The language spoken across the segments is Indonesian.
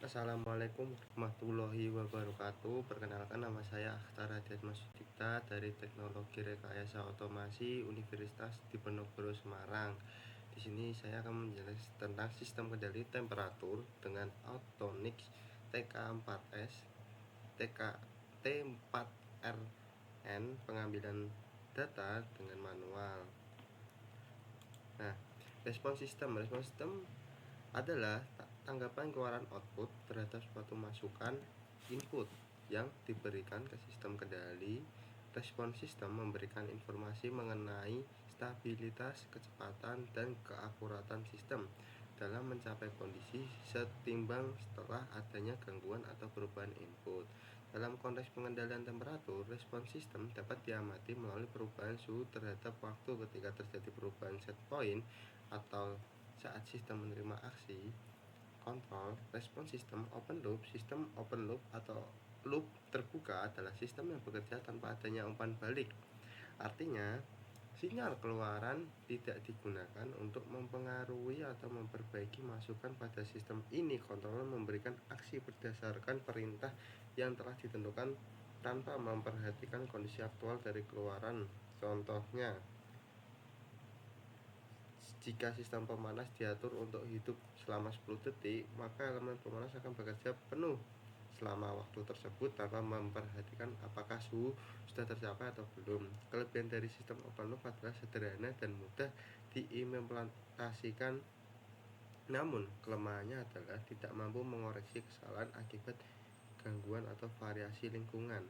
Assalamualaikum warahmatullahi wabarakatuh. Perkenalkan, nama saya Akhtar Hadiat Masudikta dari Teknologi Rekayasa Otomasi Universitas Diponegoro Semarang. Di sini saya akan menjelaskan tentang sistem kendali temperatur dengan Autonix TK4S, T4RN, pengambilan data dengan manual. Nah, respon sistem adalah tanggapan keluaran output terhadap suatu masukan input yang diberikan ke sistem kendali. Respon sistem memberikan informasi mengenai stabilitas, kecepatan, dan keakuratan sistem dalam mencapai kondisi setimbang setelah adanya gangguan atau perubahan input. Dalam konteks pengendalian temperatur, respon sistem dapat diamati melalui perubahan suhu terhadap waktu ketika terjadi perubahan set point atau saat sistem menerima aksi kontrol. Respon sistem open loop atau loop terbuka adalah sistem yang bekerja tanpa adanya umpan balik. Artinya, sinyal keluaran tidak digunakan untuk mempengaruhi atau memperbaiki masukan pada sistem ini. Kontroler memberikan aksi berdasarkan perintah yang telah ditentukan tanpa memperhatikan kondisi aktual dari keluaran. Contohnya, jika sistem pemanas diatur untuk hidup selama 10 detik, maka elemen pemanas akan bekerja penuh selama waktu tersebut tanpa memperhatikan apakah suhu sudah tercapai atau belum. Kelebihan dari sistem open loop adalah sederhana dan mudah diimplementasikan, namun kelemahannya adalah tidak mampu mengoreksi kesalahan akibat gangguan atau variasi lingkungan.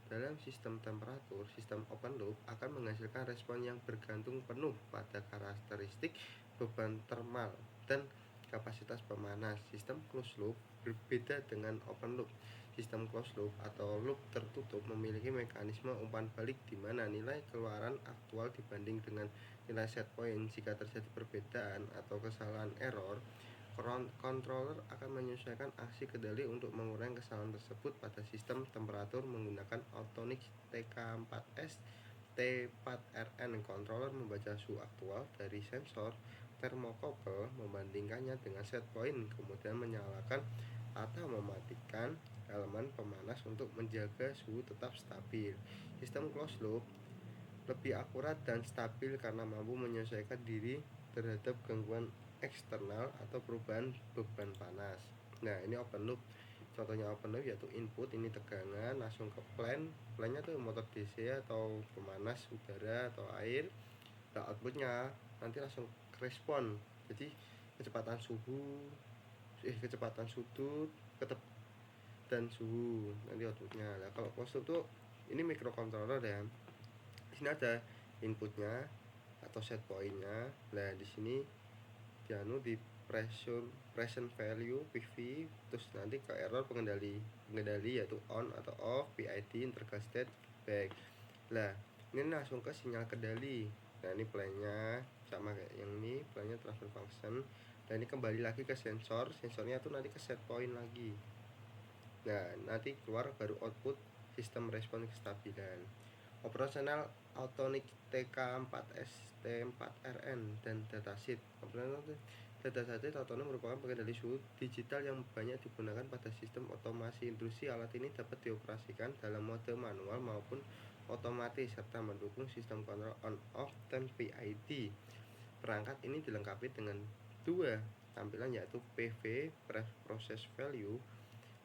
Dalam sistem temperatur, sistem open loop akan menghasilkan respon yang bergantung penuh pada karakteristik beban termal dan kapasitas pemanas. Sistem closed loop berbeda dengan open loop. Sistem closed loop atau loop tertutup memiliki mekanisme umpan balik di mana nilai keluaran aktual dibanding dengan nilai set point. Jika terjadi perbedaan atau kesalahan error, controller akan menyesuaikan aksi kendali untuk mengurangi kesalahan tersebut. Pada sistem temperatur menggunakan Autonix TK4S T4RN, controller membaca suhu aktual dari sensor termokouple, membandingkannya dengan set point, kemudian menyalakan atau mematikan elemen pemanas untuk menjaga suhu tetap stabil. Sistem closed loop lebih akurat dan stabil karena mampu menyesuaikan diri terhadap gangguan eksternal atau perubahan beban panas. Nah, ini open loop. Contohnya open loop yaitu input ini tegangan langsung ke plan-nya tuh motor DC atau pemanas udara atau air. Nah, outputnya nanti langsung respon. Jadi kecepatan sudut, dan suhu nanti outputnya. Nah, kalau closed loop tuh ini microcontroller ya. Di sini ada inputnya atau set pointnya. Nah, di sini di present value PV, terus nanti ke error pengendali yaitu on atau off, PID interval state feedback. Nah, ini langsung ke sinyal kendali. Nah, ini play-nya sama kayak yang ini, play-nya transfer function. Dan ini kembali lagi ke sensornya tuh nanti ke set point lagi. Nah, nanti keluar baru output sistem respon kestabilan. Operasional Autonix TK4S T4RN dan datasheet. Datasheet otonom merupakan pengendali suhu digital yang banyak digunakan pada sistem otomasi industri. Alat ini dapat dioperasikan dalam mode manual maupun otomatis serta mendukung sistem kontrol on-off dan PID. Perangkat ini dilengkapi dengan dua tampilan yaitu PV (Process Value)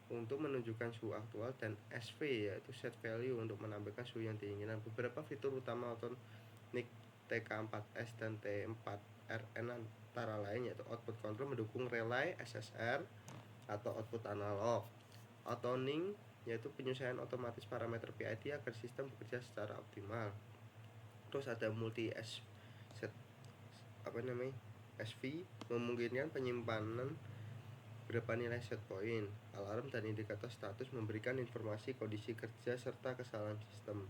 untuk menunjukkan suhu aktual dan SV yaitu set value untuk menambahkan suhu yang diinginkan. Beberapa fitur utama Autonix TK4S dan T4RN antara lain yaitu output control mendukung relay SSR atau output analog. Autoning yaitu penyesuaian otomatis parameter PID agar sistem bekerja secara optimal. Terus ada multi SV memungkinkan penyimpanan berapa nilai set point, alarm dan indikator status, memberikan informasi kondisi kerja serta kesalahan sistem.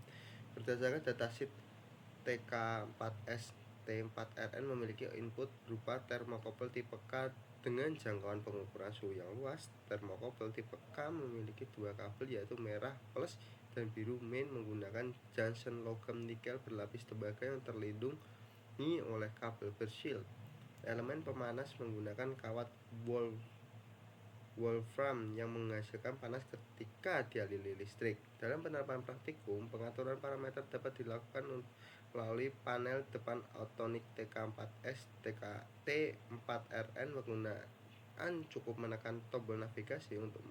Berdasarkan datasheet, TK4S T4RN memiliki input berupa termokouple tipe K dengan jangkauan pengukuran suhu yang luas. Termokouple tipe K memiliki dua kabel yaitu merah plus dan biru main menggunakan junction logam nikel berlapis tembaga yang terlindungi oleh kabel bershield. Elemen pemanas menggunakan kawat wolfram yang menghasilkan panas ketika dialiri listrik. Dalam penerapan praktikum, pengaturan parameter dapat dilakukan melalui panel depan Autonic TK4S T4RN. Menggunakan cukup menekan tombol navigasi untuk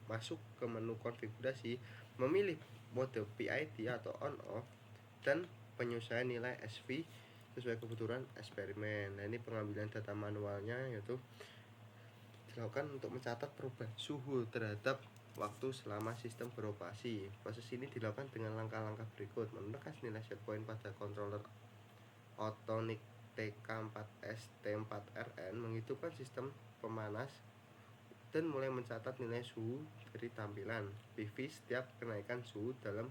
masuk ke menu konfigurasi, memilih mode PID atau on off, dan penyesuaian nilai SV sesuai kebutuhan eksperimen. Nah, ini pengambilan data manualnya yaitu dilakukan untuk mencatat perubahan suhu terhadap waktu selama sistem beroperasi. Proses ini dilakukan dengan langkah-langkah berikut: menekan nilai set point pada controller Autonic TK4S T4RN, menghidupkan sistem pemanas, dan mulai mencatat nilai suhu dari tampilan PV setiap kenaikan suhu dalam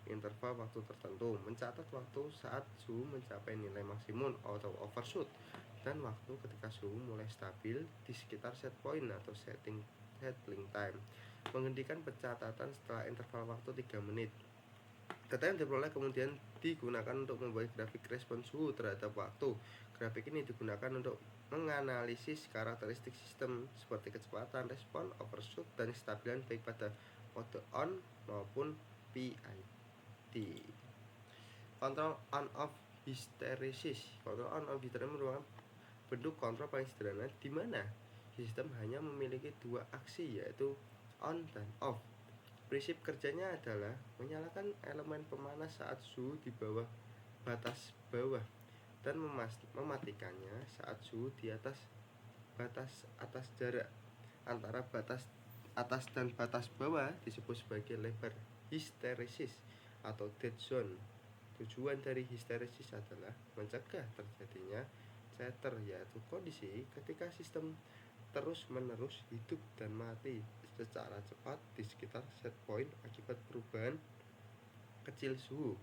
interval waktu tertentu, mencatat waktu saat suhu mencapai nilai maksimum atau overshoot, dan waktu ketika suhu mulai stabil di sekitar set point atau settling time. Menghentikan pencatatan setelah interval waktu 3 menit. Data yang diperoleh kemudian digunakan untuk membuat grafik respon suhu terhadap waktu. Grafik ini digunakan untuk menganalisis karakteristik sistem seperti kecepatan respon, overshoot, dan kestabilan baik pada mode on maupun PID. Kontrol on-off hysteresis. Kontrol on-off hysteresis merupakan bentuk kontrol paling sederhana di mana sistem hanya memiliki dua aksi, yaitu on dan off. Prinsip kerjanya adalah menyalakan elemen pemanas saat suhu di bawah batas bawah dan mematikannya saat suhu di atas batas atas. Jarak antara batas atas dan batas bawah disebut sebagai lebar hysteresis atau dead zone. Tujuan dari hysteresis adalah mencegah terjadinya chatter, yaitu kondisi ketika sistem terus-menerus hidup dan mati secara cepat di sekitar set point akibat perubahan kecil suhu.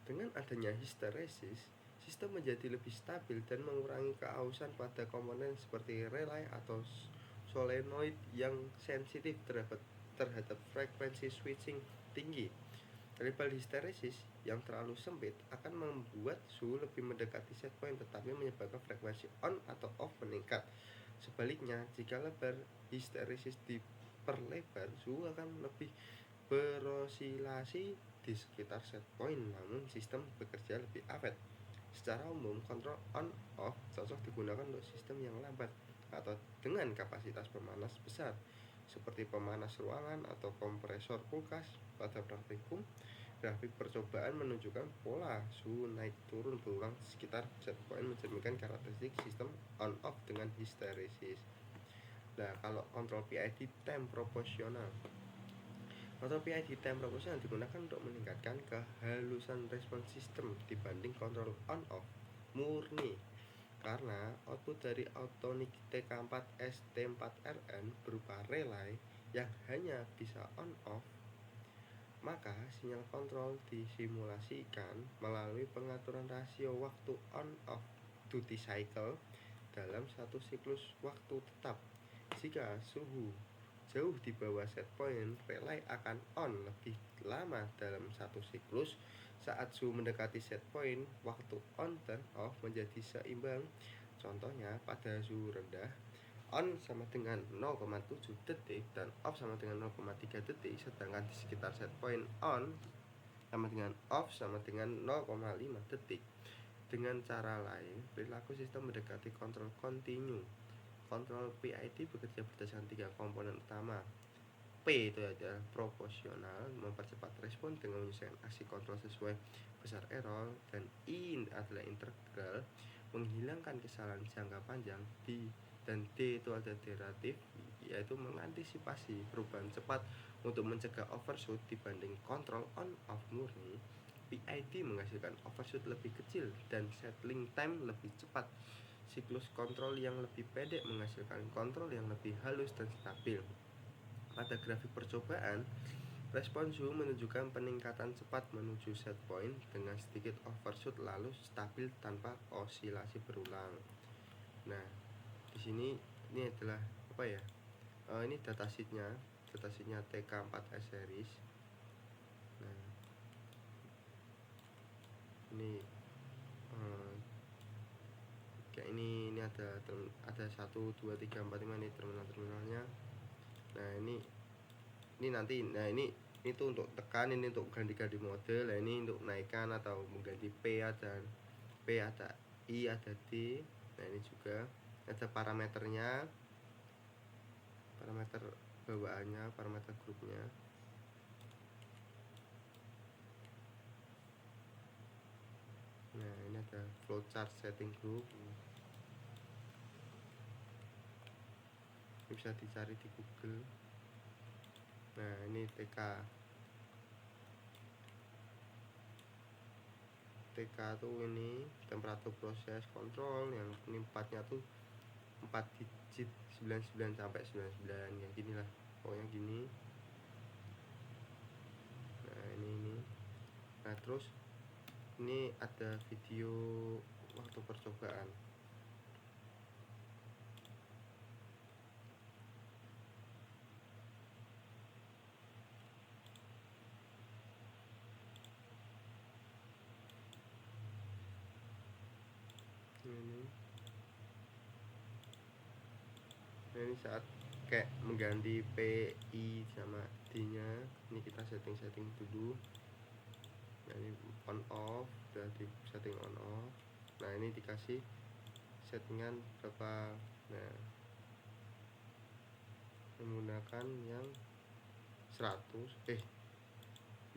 Dengan adanya hysteresis, sistem menjadi lebih stabil dan mengurangi keausan pada komponen seperti relay atau solenoid yang sensitif terhadap frekuensi switching tinggi. Level hysteresis yang terlalu sempit akan membuat suhu lebih mendekati set point tetapi menyebabkan frekuensi on atau off meningkat. Sebaliknya, jika lebar hysteresis diperlebar, suhu akan lebih berosilasi di sekitar set point, namun sistem bekerja lebih awet. Secara umum, kontrol on-off cocok digunakan untuk sistem yang lambat atau dengan kapasitas pemanas besar, seperti pemanas ruangan atau kompresor kulkas. Pada praktikum, grafik percobaan menunjukkan pola suhu naik turun berulang sekitar set point mencerminkan karakteristik sistem on-off dengan hysteresis. Nah, kalau kontrol PID time proporsional. Kontrol PID time proporsional digunakan untuk meningkatkan kehalusan respon sistem dibanding kontrol on-off murni. Karena output dari Autonic TK4S T4RN berupa relay yang hanya bisa on-off, maka sinyal kontrol disimulasikan melalui pengaturan rasio waktu on-off duty cycle dalam satu siklus waktu tetap. Jika suhu jauh di bawah set point, relay akan on lebih lama dalam satu siklus. Saat suhu mendekati set point, waktu on dan off menjadi seimbang. Contohnya, pada suhu rendah, on sama dengan 0,7 detik dan off sama dengan 0,3 detik, sedangkan di sekitar set point on sama dengan off sama dengan 0,5 detik. Dengan cara lain, perilaku sistem mendekati kontrol kontinu. Kontrol PID bekerja berdasarkan 3 komponen utama. P itu adalah proporsional, mempercepat respon dengan menyesuaikan aksi kontrol sesuai besar error, dan I adalah integral, menghilangkan kesalahan jangka panjang. Dan D itu ada derivatif, yaitu mengantisipasi perubahan cepat untuk mencegah overshoot. Dibanding kontrol on-off murni, PID menghasilkan overshoot lebih kecil dan settling time lebih cepat. Siklus kontrol yang lebih pendek menghasilkan kontrol yang lebih halus dan stabil. Pada grafik percobaan, respon suhu menunjukkan peningkatan cepat menuju set point dengan sedikit overshoot lalu stabil tanpa osilasi berulang. Nah, di sini ini adalah apa ya? Ini datasheetnya TK4S series. Nah, ini kayak ini ada 1 2 3 4 5 ini terminalnya. Nah ini nanti, nah ini itu untuk tekan, ini untuk ganti-ganti mode. Nah ini untuk naikkan atau mengganti P, ada I, ada D. Nah ini juga ada parameternya, parameter bawaannya, parameter grupnya. Nah ini ada flowchart setting group, ini bisa dicari di Google. Nah ini TK tuh ini temperatur proses control, yang ini 4-nya tuh 4 digit 99 sampai 99, yang gini lah pokoknya gini. Nah ini nah terus ini ada video waktu percobaan. Ini nah ini saat kayak mengganti P, I sama D nya, ini kita setting dulu. Nah ini on off, udah di setting on off. Nah ini dikasih settingan berapa. Nah menggunakan yang 100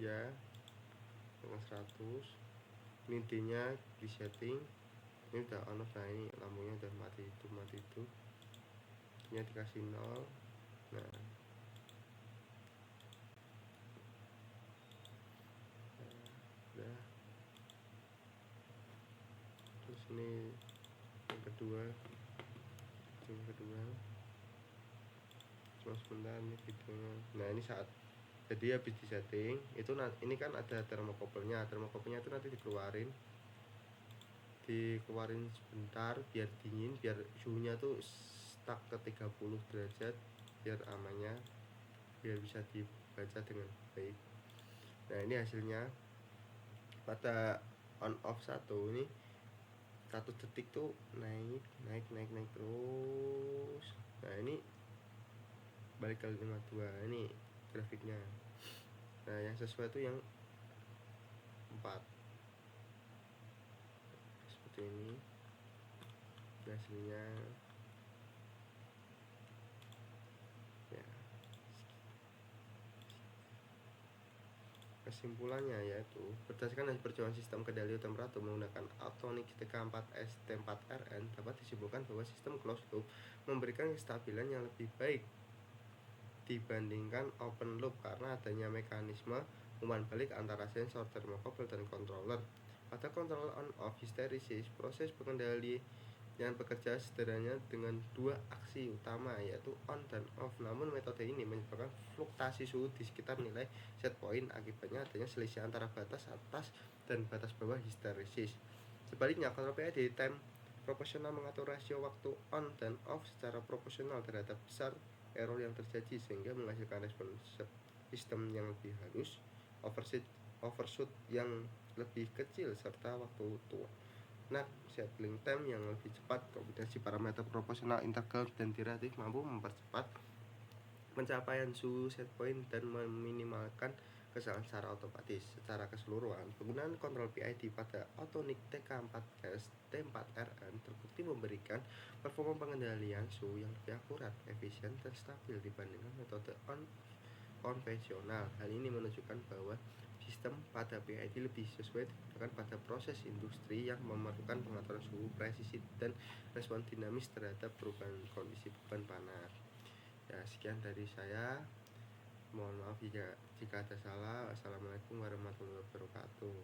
ya dengan 100. Ini D nya di setting, ini udah on off. Nah ini lampunya udah mati itu nya dikasih 0. Nah udah. Terus ini yang kedua cuma sebentar ini videonya. Nah ini saat jadi habis di setting itu, ini kan ada thermocouple-nya itu nanti dikeluarin sebentar biar dingin, biar suhunya tuh stuck ke 30 derajat, biar amannya, biar bisa dibaca dengan baik. Nah ini hasilnya pada on off 1 ini 1 detik tuh naik terus. Nah ini balik ke 52, ini grafiknya. Nah yang sesuai tuh yang 4 seperti ini hasilnya. Ya, kesimpulannya yaitu berdasarkan hasil percobaan sistem kendali temperatur menggunakan Autonic TK4S T4RN dapat disimpulkan bahwa sistem closed loop memberikan kestabilan yang lebih baik dibandingkan open loop karena adanya mekanisme umpan balik antara sensor thermocouple dan controller. Pada kontrol on off hysteresis, proses pengendali yang bekerja sederhana dengan 2 aksi utama yaitu on dan off. Namun metode ini menyebabkan fluktuasi suhu di sekitar nilai set point, akibatnya adanya selisih antara batas atas dan batas bawah hysteresis. Sebaliknya, kontrol PID time proporsional mengatur rasio waktu on dan off secara proporsional terhadap besar error yang terjadi sehingga menghasilkan respon sistem yang lebih halus, overshoot yang lebih kecil, serta waktu tua settling time yang lebih cepat. Kombinasi parameter proporsional, integral, dan derivatif mampu mempercepat pencapaian suhu set point dan meminimalkan kesalahan secara otomatis. Secara keseluruhan, penggunaan kontrol PID pada Autonic TK4S T4RN terbukti memberikan performa pengendalian suhu yang lebih akurat, efisien, dan stabil dibandingkan metode konvensional. Hal ini menunjukkan bahwa sistem pada PID lebih sesuai digunakan pada proses industri yang memerlukan pengaturan suhu presisi dan respon dinamis terhadap perubahan kondisi beban panas. Ya, sekian dari saya. Mohon maaf jika ada salah. Assalamualaikum warahmatullahi wabarakatuh.